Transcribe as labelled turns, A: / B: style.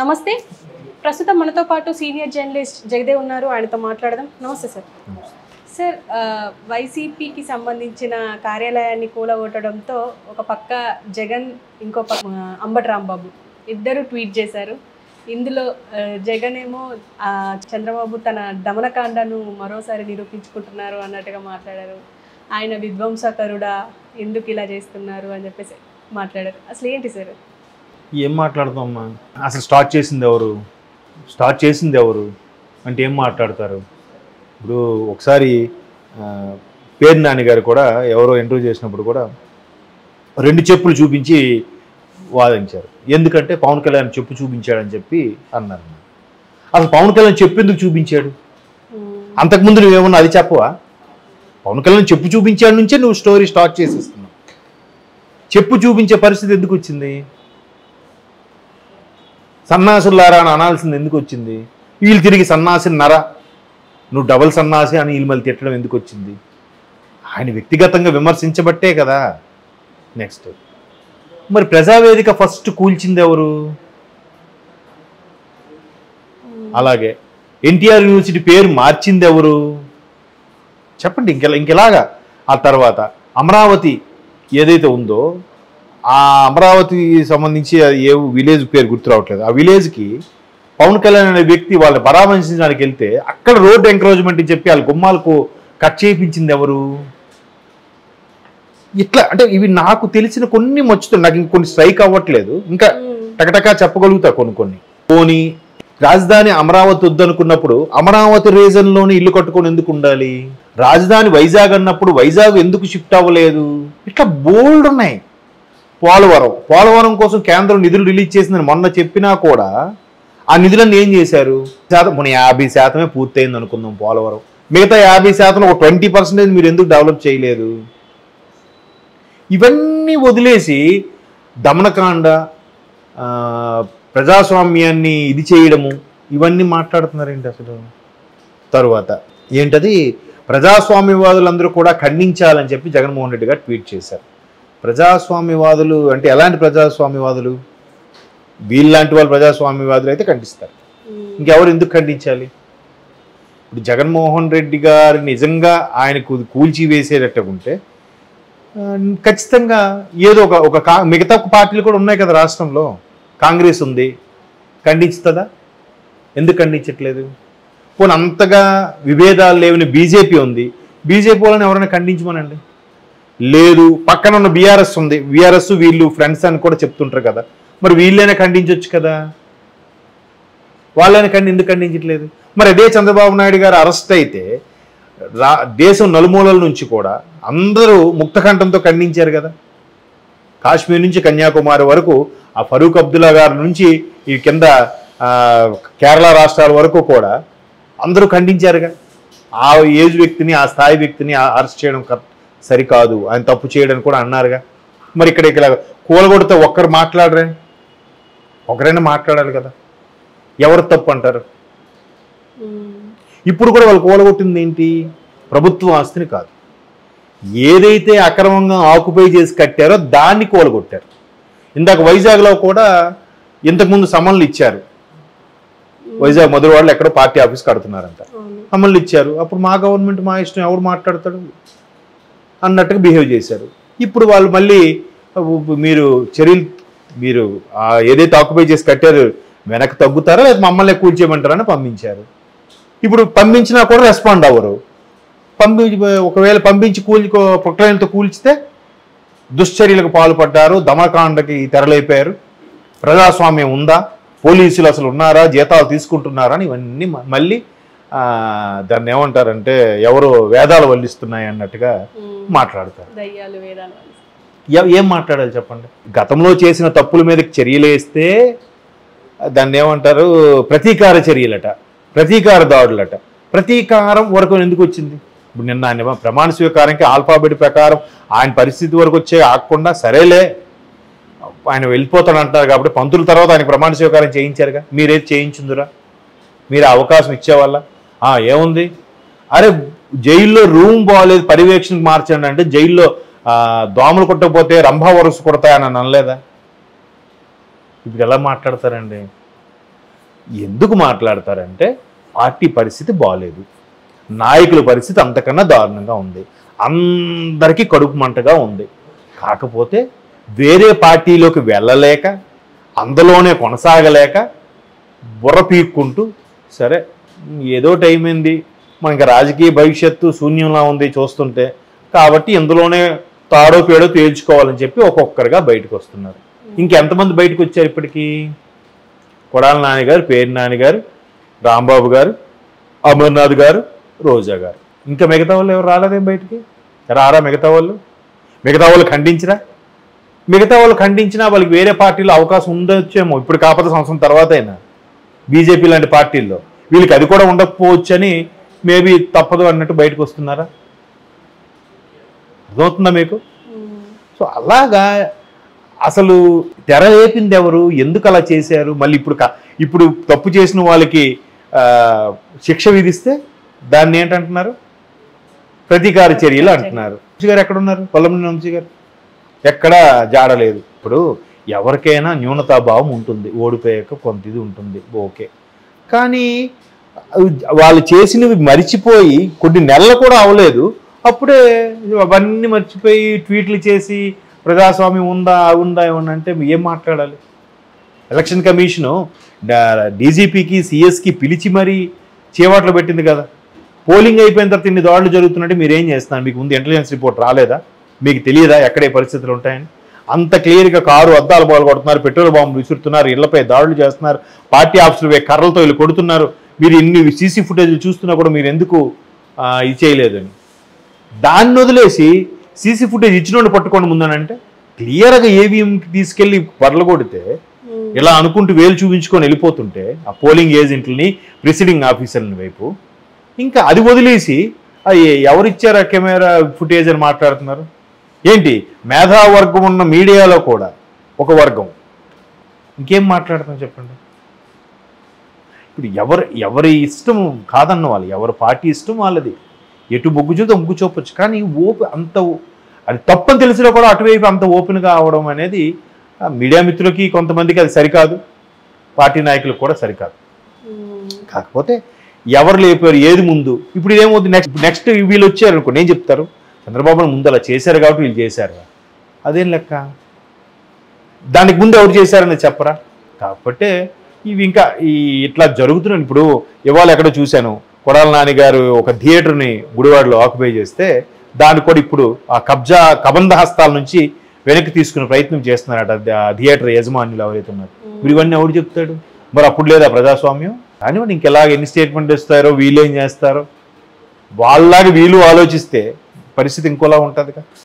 A: నమస్తే. ప్రస్తుతం మనతో పాటు సీనియర్ జర్నలిస్ట్ జగదేవ్ ఉన్నారు. ఆయనతో మాట్లాడదాం. నమస్తే సార్. సార్, వైసీపీకి సంబంధించిన కార్యాలయాన్ని కూలగొట్టడంతో ఒక పక్క జగన్, ఇంకో పక్క అంబటి రాంబాబు ఇద్దరు ట్వీట్ చేశారు. ఇందులో జగన్ ఏమో చంద్రబాబు తన దమనకాండను మరోసారి నిరూపించుకుంటున్నారు అన్నట్టుగా మాట్లాడారు. ఆయన విధ్వంసకరుడా, ఎందుకు ఇలా చేస్తున్నారు అని చెప్పేసి మాట్లాడారు. అసలు ఏంటి సార్?
B: ఏం మాట్లాడతామమ్మా? అసలు స్టార్ట్ చేసింది ఎవరు అంటే ఏం మాట్లాడతారు? ఇప్పుడు ఒకసారి పేరు నాని గారు కూడా ఎవరో ఇంటర్వ్యూ చేసినప్పుడు కూడా 2 చెప్పులు చూపించి వాదించారు. ఎందుకంటే పవన్ కళ్యాణ్ చెప్పు చూపించాడని చెప్పి అన్నారు. అసలు పవన్ కళ్యాణ్ చెప్పు ఎందుకు చూపించాడు? అంతకుముందు నువ్వేమన్నా అది చెప్పవా? పవన్ కళ్యాణ్ చెప్పు చూపించాడు నుంచే నువ్వు స్టోరీ స్టార్ట్ చేసేస్తున్నావు. చెప్పు చూపించే పరిస్థితి ఎందుకు వచ్చింది? సన్నాసులారా అని అనాల్సింది ఎందుకు వచ్చింది? వీళ్ళు తిరిగి సన్నాసి నరా, నువ్వు డబల్ సన్నాసి అని వీళ్ళు మళ్ళీ తిట్టడం ఎందుకు వచ్చింది? ఆయన వ్యక్తిగతంగా విమర్శించబట్టే కదా. నెక్స్ట్ మరి ప్రజావేదిక ఫస్ట్ కూల్చింది ఎవరు? అలాగే ఎన్టీఆర్ యూనివర్సిటీ పేరు మార్చింది ఎవరు? చెప్పండి. ఇంకెలాగా ఆ తర్వాత అమరావతి ఏదైతే ఉందో ఆ అమరావతి సంబంధించి ఏ విలేజ్ పేరు గుర్తు రావట్లేదు. ఆ విలేజ్కి పవన్ కళ్యాణ్ అనే వ్యక్తి వాళ్ళని పరామర్శించడానికి వెళ్తే అక్కడ రోడ్ ఎంకరేజ్మెంట్ చెప్పి వాళ్ళ గుమ్మాలకు కట్ చేయించింది ఎవరు? ఇట్లా అంటే ఇవి నాకు తెలిసిన కొన్ని మచ్చుతుంది. నాకు ఇంకొన్ని స్ట్రైక్ అవ్వట్లేదు. ఇంకా టకటకా చెప్పగలుగుతా కొన్ని. పోనీ రాజధాని అమరావతి వద్దనుకున్నప్పుడు అమరావతి రీజన్లోనే ఇల్లు కట్టుకొని ఎందుకు ఉండాలి? రాజధాని వైజాగ్ అన్నప్పుడు వైజాగ్ ఎందుకు షిఫ్ట్ అవ్వలేదు? ఇట్లా బోల్డ్ ఉన్నాయి. పోలవరం కోసం కేంద్రం నిధులు రిలీజ్ చేసిందని మొన్న చెప్పినా కూడా ఆ నిధులన్నీ ఏం చేశారు? మన 50% పూర్తయింది అనుకుందాం పోలవరం. మిగతా 50% ఒక 20% మీరు ఎందుకు డెవలప్ చేయలేదు? ఇవన్నీ వదిలేసి దమనకాండ, ప్రజాస్వామ్యాన్ని ఇది చేయడము, ఇవన్నీ మాట్లాడుతున్నారేంటి అసలు? తరువాత ఏంటది, ప్రజాస్వామ్యవాదులందరూ కూడా ఖండించాలని చెప్పి జగన్మోహన్ రెడ్డి గారు ట్వీట్ చేశారు. ప్రజాస్వామ్యవాదులు అంటే ఎలాంటి ప్రజాస్వామ్యవాదులు? వీళ్ళలాంటి వాళ్ళు ప్రజాస్వామ్యవాదులు అయితే ఖండిస్తారు. ఇంకెవరు ఎందుకు ఖండించాలి? ఇప్పుడు జగన్మోహన్ రెడ్డి గారు నిజంగా ఆయనకు కూల్చివేసేటట్టుగా ఉంటే ఖచ్చితంగా ఏదో ఒక మిగతా పార్టీలు కూడా ఉన్నాయి కదా రాష్ట్రంలో. కాంగ్రెస్ ఉంది, ఖండించుతుందా? ఎందుకు ఖండించట్లేదు? పోనీ అంతగా విభేదాలు లేవని బీజేపీ ఉంది, బీజేపీ వాళ్ళని ఎవరైనా ఖండించమనండి. లేదు, పక్కన ఉన్న బీఆర్ఎస్ ఉంది, బీఆర్ఎస్ వీళ్ళు ఫ్రెండ్స్ అని కూడా చెప్తుంటారు కదా, మరి వీళ్ళైనా ఖండించవచ్చు కదా. వాళ్ళైనా ఎందుకు ఖండించట్లేదు? మరి అదే చంద్రబాబు నాయుడు గారు అరెస్ట్ అయితే దేశం నలుమూలల నుంచి కూడా అందరూ ముక్తకంఠంతో ఖండించారు కదా. కాశ్మీర్ నుంచి కన్యాకుమారి వరకు ఆ ఫరూక్ అబ్దుల్లా గారి నుంచి ఈ కింద కేరళ రాష్ట్రాల వరకు కూడా అందరూ ఖండించారుగా. ఆ ఏజ్ వ్యక్తిని, ఆ స్థాయి వ్యక్తిని అరెస్ట్ చేయడం సరికాదు, ఆయన తప్పు చేయడం కూడా అన్నారుగా. మరి ఇక్కడ కూలగొడితే ఒక్కరు మాట్లాడరే? ఒకరైనా మాట్లాడాలి కదా. ఎవరు తప్పు అంటారు? ఇప్పుడు కూడా వాళ్ళు కూలగొట్టింది ఏంటి? ప్రభుత్వ ఆస్తిని కాదు, ఏదైతే అక్రమంగా ఆక్యుపై చేసి కట్టారో దాన్ని కూలగొట్టారు. ఇందాక వైజాగ్లో కూడా ఇంతకుముందు సమన్లు ఇచ్చారు. వైజాగ్ మధురవాడలో ఎక్కడో పార్టీ ఆఫీస్ కడుతున్నారంట, సమన్లు ఇచ్చారు. అప్పుడు మా గవర్నమెంట్ మా ఇష్టం, ఎవరు మాట్లాడతాడు అన్నట్టుగా బిహేవ్ చేశారు. ఇప్పుడు వాళ్ళు మళ్ళీ మీరు ఏదైతే ఆక్యుపై చేసి కట్టారు వెనక్కి తగ్గుతారా లేదా మమ్మల్ని కూల్చేయమంటారని పంపించారు. ఇప్పుడు పంపించినా కూడా రెస్పాండ్ అవ్వరు. ఒకవేళ పంపించి ప్రొక్లైన్తో కూల్చితే దుశ్చర్యలకు పాల్పడ్డారు, దమనకాండకి తెరలేపారు, ప్రజాస్వామ్యం ఉందా, పోలీసులు అసలు ఉన్నారా, జీతాలు తీసుకుంటున్నారా అని ఇవన్నీ మళ్ళీ దాన్ని ఏమంటారంటే ఎవరో వేదాలు వల్లిస్తున్నాయి అన్నట్టుగా మాట్లాడతారు. ఏం మాట్లాడాలి చెప్పండి? గతంలో చేసిన తప్పుల మీద చర్యలు వేస్తే దాన్ని ఏమంటారు, ప్రతీకార చర్యలట, ప్రతీకార దాడులట. ప్రతీకారం వరకు ఎందుకు వచ్చింది? ఇప్పుడు నిన్న ఆయన ప్రమాణ స్వీకారానికి ఆల్ఫాబెట్ ప్రకారం ఆయన పరిస్థితి వరకు వచ్చే ఆగకుండా సరేలే ఆయన వెళ్ళిపోతాడు అంటారు కాబట్టి పంతుల తర్వాత ఆయన ప్రమాణ స్వీకారం చేయించారుగా. మీరేది చేయించుందిరా? మీరు అవకాశం ఇచ్చేవాళ్ళ? ఏముంది, అరే జైల్లో రూమ్ బాగోలేదు పర్యవేక్షణకు మార్చండి అంటే జైల్లో దోమలు కొట్టకపోతే రంభా వరుస కొడతాయని అనలేదా? ఇప్పుడు ఎలా మాట్లాడతారండి? ఎందుకు మాట్లాడతారంటే పార్టీ పరిస్థితి బాగాలేదు, నాయకుల పరిస్థితి అంతకన్నా దారుణంగా ఉంది, అందరికీ కడుపు మంటగా ఉంది. కాకపోతే వేరే పార్టీలోకి వెళ్ళలేక అందులోనే కొనసాగలేక బుర్ర పీక్కుంటూ సరే ఏదో టైం అయింది, మనకి రాజకీయ భవిష్యత్తు శూన్యంలా ఉంది చూస్తుంటే, కాబట్టి ఇందులోనే తాడో పేడో తేల్చుకోవాలని చెప్పి ఒక్కొక్కరుగా బయటకు వస్తున్నారు. ఇంకెంతమంది బయటకు వచ్చారు ఇప్పటికీ? కొడాల నాని గారు, పేరు నాని గారు, రాంబాబు గారు, అమర్నాథ్ గారు, రోజా గారు. ఇంకా మిగతా వాళ్ళు ఎవరు రాలేదేం బయటికి? రారా మిగతా వాళ్ళు? మిగతా వాళ్ళు ఖండించరా? మిగతా వాళ్ళు ఖండించినా వాళ్ళకి వేరే పార్టీలో అవకాశం ఉండొచ్చేమో, ఇప్పుడు కాకపోతే సంవత్సరం తర్వాత అయినా బీజేపీ లాంటి పార్టీల్లో వీళ్ళకి అది కూడా ఉండకపోవచ్చు అని మేబీ తప్పదు అన్నట్టు బయటకు వస్తున్నారా? అర్థమవుతుందా మీకు? సో అలాగా అసలు తెర లేపింది ఎవరు, ఎందుకు అలా చేశారు? మళ్ళీ ఇప్పుడు తప్పు చేసిన వాళ్ళకి శిక్ష విధిస్తే దాన్ని ఏంటంటున్నారు? ప్రతీకార చర్యలు అంటున్నారు. వంశీ గారు ఎక్కడున్నారు? కొల్లమనేని వంశీ గారు ఎక్కడా జాడలేదు. ఇప్పుడు ఎవరికైనా న్యూనతాభావం ఉంటుంది, ఓడిపోయాక కొంత ఇది ఉంటుంది, ఓకే. కానీ వాళ్ళు చేసినవి మర్చిపోయి కొన్ని నెలలు కూడా అవ్వలేదు, అప్పుడే అవన్నీ మర్చిపోయి ట్వీట్లు చేసి ప్రజాస్వామ్యం ఉందా ఉందా ఏమన్నా అంటే ఏం మాట్లాడాలి? ఎలక్షన్ కమిషను డీజీపీకి సిఎస్కి పిలిచి మరీ చేవాట్లు పెట్టింది కదా. పోలింగ్ అయిపోయిన తర్వాత ఇన్ని దాడులు జరుగుతున్నట్టు మీరు ఏం చేస్తున్నారు? మీకు ముందు ఇంటెలిజెన్స్ రిపోర్ట్ రాలేదా? మీకు తెలియదా ఎక్కడే పరిస్థితులు ఉంటాయని? అంత క్లియర్గా కారు అద్దాలు బాలు కొడుతున్నారు, పెట్రోల్ బాంబులు విసురుతున్నారు, ఇళ్లపై దాడులు చేస్తున్నారు, పార్టీ ఆఫీసులు కర్రలతో వీళ్ళు కొడుతున్నారు. మీరు ఇన్ని సీసీ ఫుటేజ్లు చూస్తున్నా కూడా మీరు ఎందుకు ఇది చేయలేదని దాన్ని వదిలేసి సీసీ ఫుటేజ్ ఇచ్చినోడిని పట్టుకోండి ముందనంటే క్లియర్గా ఏవిఎంకి తీసుకెళ్ళి పర్లు కొడితే ఇలా అనుకుంటూ వేలు చూపించుకొని వెళ్ళిపోతుంటే ఆ పోలింగ్ ఏజెంట్లని, ప్రిసైడింగ్ ఆఫీసర్లని వైపు ఇంకా అది వదిలేసి ఎవరిచ్చారు ఆ కెమెరా ఫుటేజ్ అని మాట్లాడుతున్నారు. ఏంటి మేధావర్గం ఉన్న మీడియాలో కూడా ఒక వర్గం ఇంకేం మాట్లాడుతున్నారు చెప్పండి? ఇప్పుడు ఎవరి ఇష్టం కాదన్న వాళ్ళు, ఎవరి పార్టీ ఇష్టం వాళ్ళది, ఎటు మొగ్గు చూస్తే మొగ్గు చూపొచ్చు. కానీ అంత అది తప్పని తెలిసినా కూడా అటువైపు అంత ఓపెన్గా అవడం అనేది మీడియా మిత్రులకి కొంతమందికి అది సరికాదు, పార్టీ నాయకులకు కూడా సరికాదు. కాకపోతే ఎవరు లేపారు, ఏది ముందు, ఇప్పుడు ఇదేమవుతుంది, నెక్స్ట్ వీళ్ళు వచ్చారు అనుకో, నేను చెప్తారు చంద్రబాబును ముందు అలా చేశారు కాబట్టి వీళ్ళు చేశారు, అదేం లెక్క? దానికి ముందు ఎవరు చేశారని చెప్పరా? కాకపోతే ఇవి ఇంకా ఇట్లా జరుగుతున్నాయి. ఇప్పుడు ఇవాళ ఎక్కడో చూశాను, కొడాల నాని గారు ఒక థియేటర్ని గుడివాడలో ఆక్యుపై చేస్తే దాన్ని కూడా ఇప్పుడు ఆ కబంధ హస్తాల నుంచి వెనక్కి తీసుకునే ప్రయత్నం చేస్తున్నారట థియేటర్ యజమానులు ఎవరైతే ఉన్నారు. మీరు ఇవన్నీ ఎవరు చెప్తాడు? మరి అప్పుడు లేదా ప్రజాస్వామ్యం? కానివ్వండి, ఇంకెలాగ ఎన్ని స్టేట్మెంట్ ఇస్తారో, వీళ్ళు ఏం చేస్తారో, వాళ్ళలాగా వీళ్ళు ఆలోచిస్తే పరిస్థితి ఇంకోలా ఉంటుంది కదా.